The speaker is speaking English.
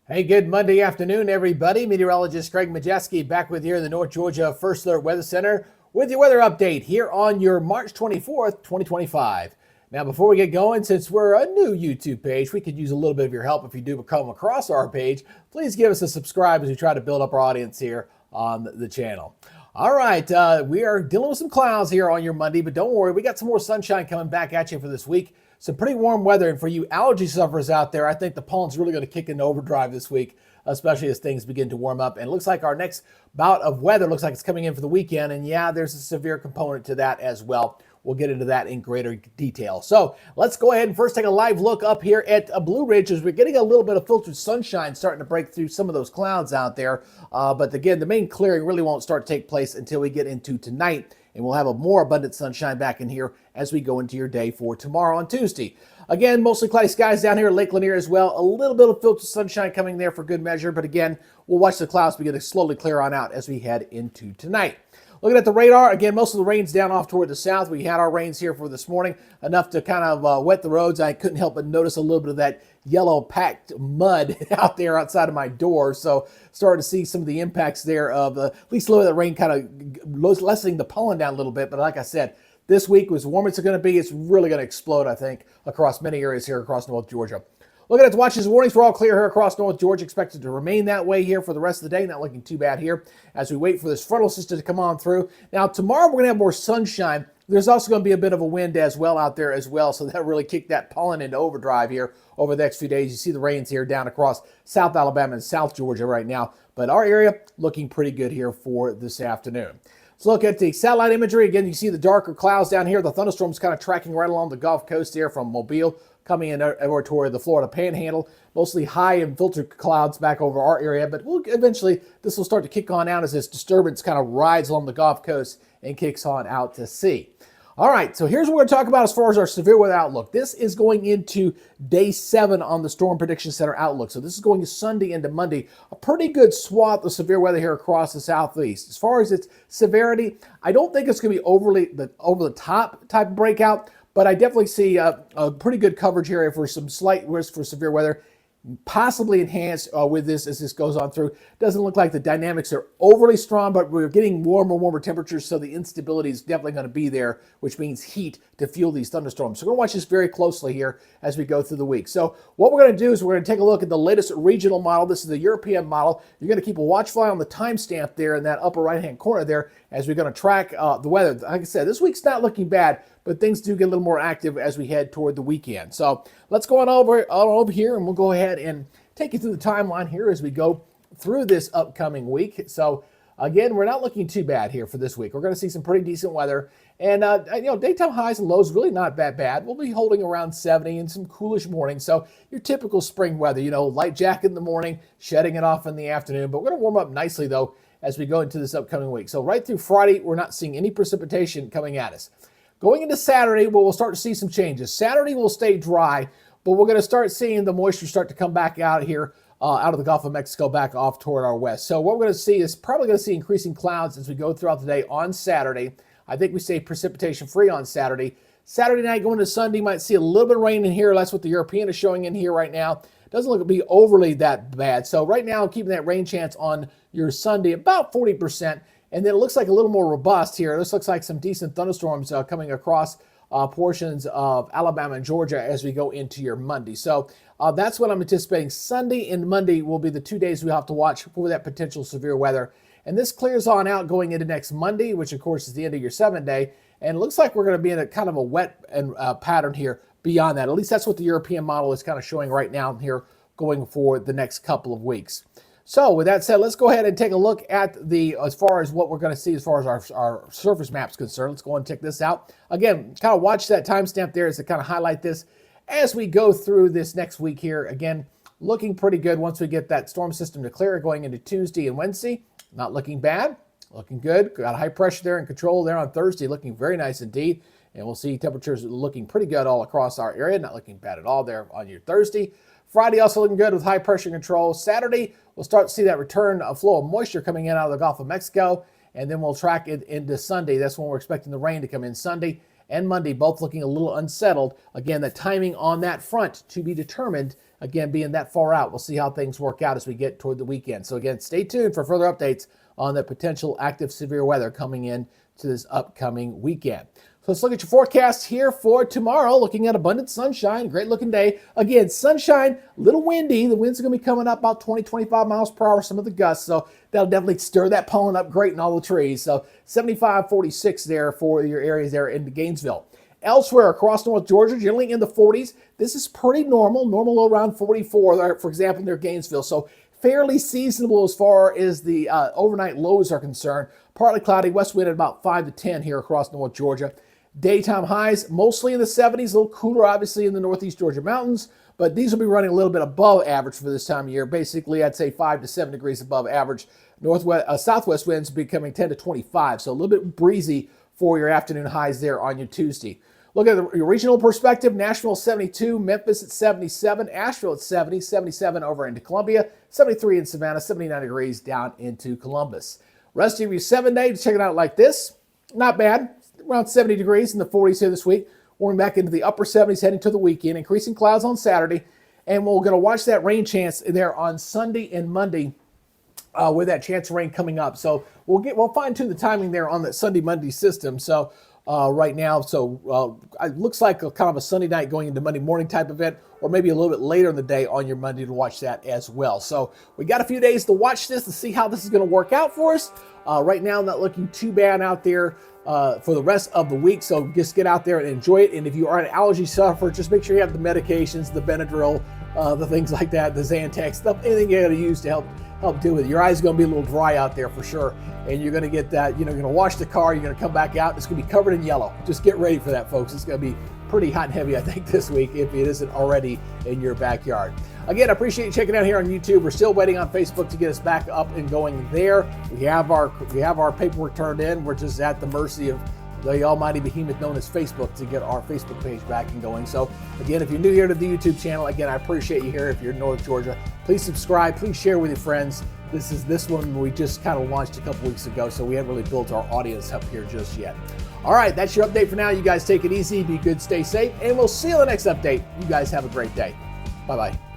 Hey, good Monday afternoon, everybody. Meteorologist Craig Majeski back with you in the North Georgia First Alert Weather Center with your weather update here on your March 24th, 2025. Now, before we get going, since we're a new YouTube page, we could use a little bit of your help. If you do come across our page, please give us a subscribe as we try to build up our audience here on the channel. All right, we are dealing with some clouds here on your Monday, but don't worry, we got some more sunshine coming back at you for this week. Some pretty warm weather, and for you allergy sufferers out there, I think the pollen's really going to kick into overdrive this week, especially as things begin to warm up. And it looks like our next bout of weather looks like it's coming in for the weekend, and yeah, there's a severe component to that as well. We'll get into that in greater detail. So let's go ahead and first take a live look up here at Blue Ridge as we're getting a little bit of filtered sunshine starting to break through some of those clouds out there. But again, the main clearing really won't start to take place until we get into tonight, and we'll have a more abundant sunshine back in here as we go into your day for tomorrow on Tuesday. Again, mostly cloudy skies down here at Lake Lanier as well. A little bit of filtered sunshine coming there for good measure, but again, we'll watch the clouds begin to slowly clear on out as we head into tonight. Looking at the radar, again, most of the rain's down off toward the south. We had our rains here for this morning, enough to kind of wet the roads. I couldn't help but notice a little bit of that yellow packed mud out there outside of my door. So starting to see some of the impacts there of at least a little bit of rain kind of lessening the pollen down a little bit. But like I said, this week, as warm as it's going to be, it's really going to explode, I think, across many areas here across North Georgia. Looking at the watches and warnings, we're all clear here across North Georgia. Expected to remain that way here for the rest of the day. Not looking too bad here as we wait for this frontal system to come on through. Now, tomorrow we're going to have more sunshine. There's also going to be a bit of a wind as well out there as well. So that really kicked that pollen into overdrive here over the next few days. You see the rains here down across South Alabama and South Georgia right now. But our area looking pretty good here for this afternoon. Let's look at the satellite imagery. Again, you see the darker clouds down here. The thunderstorms kind of tracking right along the Gulf Coast here from Mobile, coming in over toward the Florida Panhandle. Mostly high and filtered clouds back over our area, but eventually this will start to kick on out as this disturbance kind of rides along the Gulf Coast and kicks on out to sea. All right, so here's what we're going to talk about as far as our severe weather outlook. This is going into day 7 on the Storm Prediction Center outlook. So this is going to Sunday into Monday. A pretty good swath of severe weather here across the southeast. As far as its severity, I don't think it's going to be overly over the top type of breakout, but I definitely see a pretty good coverage area for some slight risk for severe weather, possibly enhanced with this as this goes on through. Doesn't look like the dynamics are overly strong, but we're getting warmer and warmer temperatures, so the instability is definitely going to be there, which means heat to fuel these thunderstorms. So we're going to watch this very closely here as we go through the week. So what we're going to do is we're going to take a look at the latest regional model. This is the European model. You're going to keep a watchful eye on the timestamp there in that upper right-hand corner there as we're going to track the weather. Like I said, this week's not looking bad, but things do get a little more active as we head toward the weekend. So let's go on over here, and we'll go ahead and take you through the timeline here as we go through this upcoming week. So again, we're not looking too bad here for this week. We're going to see some pretty decent weather, and daytime highs and lows really not that bad. We'll be holding around 70 and some coolish mornings. So your typical spring weather, light jacket in the morning, shedding it off in the afternoon. But we're going to warm up nicely though as we go into this upcoming week. So right through Friday, we're not seeing any precipitation coming at us. Going into Saturday, we'll start to see some changes. Saturday will stay dry, but we're going to start seeing the moisture start to come back out here, out of the Gulf of Mexico, back off toward our west. So what we're going to see is probably going to see increasing clouds as we go throughout the day on Saturday. I think we stay precipitation free on Saturday. Saturday night going to Sunday, might see a little bit of rain in here. That's what the European is showing in here right now. Doesn't look to be overly that bad. So right now, keeping that rain chance on your Sunday about 40%. And then it looks like a little more robust here. This looks like some decent thunderstorms coming across portions of Alabama and Georgia as we go into your Monday. So that's what I'm anticipating. Sunday and Monday will be the 2 days we have to watch for that potential severe weather. And this clears on out going into next Monday, which of course is the end of your 7-day. And it looks like we're going to be in a kind of a wet and pattern here beyond that. At least that's what the European model is kind of showing right now here going for the next couple of weeks. So with that said, let's go ahead and take a look at as far as what we're going to see as far as our surface map is concerned. Let's go and check this out. Again, kind of watch that timestamp there as to kind of highlight this as we go through this next week here. Again, looking pretty good once we get that storm system to clear going into Tuesday and Wednesday. Not looking bad, looking good. Got high pressure there and control there on Thursday, looking very nice indeed. And we'll see temperatures looking pretty good all across our area. Not looking bad at all there on your Thursday. Friday also looking good with high pressure control. Saturday, we'll start to see that return of flow of moisture coming in out of the Gulf of Mexico, and then we'll track it into Sunday. That's when we're expecting the rain to come in Sunday. and Monday, both looking a little unsettled. Again, the timing on that front to be determined, again, being that far out. We'll see how things work out as we get toward the weekend. So again, stay tuned for further updates on the potential active severe weather coming in to this upcoming weekend. So let's look at your forecast here for tomorrow. Looking at abundant sunshine, great looking day. Again, sunshine, a little windy. The winds are going to be coming up about 20, 25 miles per hour, some of the gusts. So that'll definitely stir that pollen up great in all the trees. So 75, 46 there for your areas there in Gainesville. Elsewhere across North Georgia, generally in the 40s. This is pretty normal around 44, for example, near Gainesville. So fairly seasonable as far as the overnight lows are concerned. Partly cloudy, west wind at about 5 to 10 here across North Georgia. Daytime highs mostly in the 70s, a little cooler obviously in the northeast Georgia mountains, but these will be running a little bit above average for this time of year. Basically, I'd say 5 to 7 degrees above average. Southwest winds becoming 10 to 25, so a little bit breezy for your afternoon highs there on your Tuesday. Look at your regional perspective. Nashville 72, Memphis at 77, Asheville at 70, 77 over into Columbia, 73 in Savannah, 79 degrees down into Columbus. Rest of your 7 day, check it out like this. Not bad. Around 70 degrees in the 40s here this week. Warming back into the upper 70s heading to the weekend. Increasing clouds on Saturday. And we're going to watch that rain chance there on Sunday and Monday with that chance of rain coming up. So we'll fine tune the timing there on that Sunday, Monday system. So right now, it looks like a kind of a Sunday night going into Monday morning type event, or maybe a little bit later in the day on your Monday to watch that as well. So we got a few days to watch this to see how this is going to work out for us. Right now, not looking too bad out there for the rest of the week. So just get out there and enjoy it. And if you are an allergy sufferer, just make sure you have the medications, the Benadryl, the things like that, the Zantac stuff, anything you got to use to help deal with it. Your eyes are going to be a little dry out there for sure. And you're going to get that, you're going to wash the car, you're going to come back out, it's going to be covered in yellow. Just get ready for that, folks. It's going to be pretty hot and heavy, I think, this week, if it isn't already in your backyard. Again, I appreciate you checking out here on YouTube. We're still waiting on Facebook to get us back up and going there. We have our paperwork turned in. We're just at the mercy of the almighty behemoth known as Facebook to get our Facebook page back and going. So again, if you're new here to the YouTube channel, again, I appreciate you here. If you're in North Georgia, please subscribe, please share with your friends. This one we just kind of launched a couple weeks ago, so we haven't really built our audience up here just yet. All right, that's your update for now. You guys take it easy, be good, stay safe, and we'll see you in the next update. You guys have a great day. Bye-bye.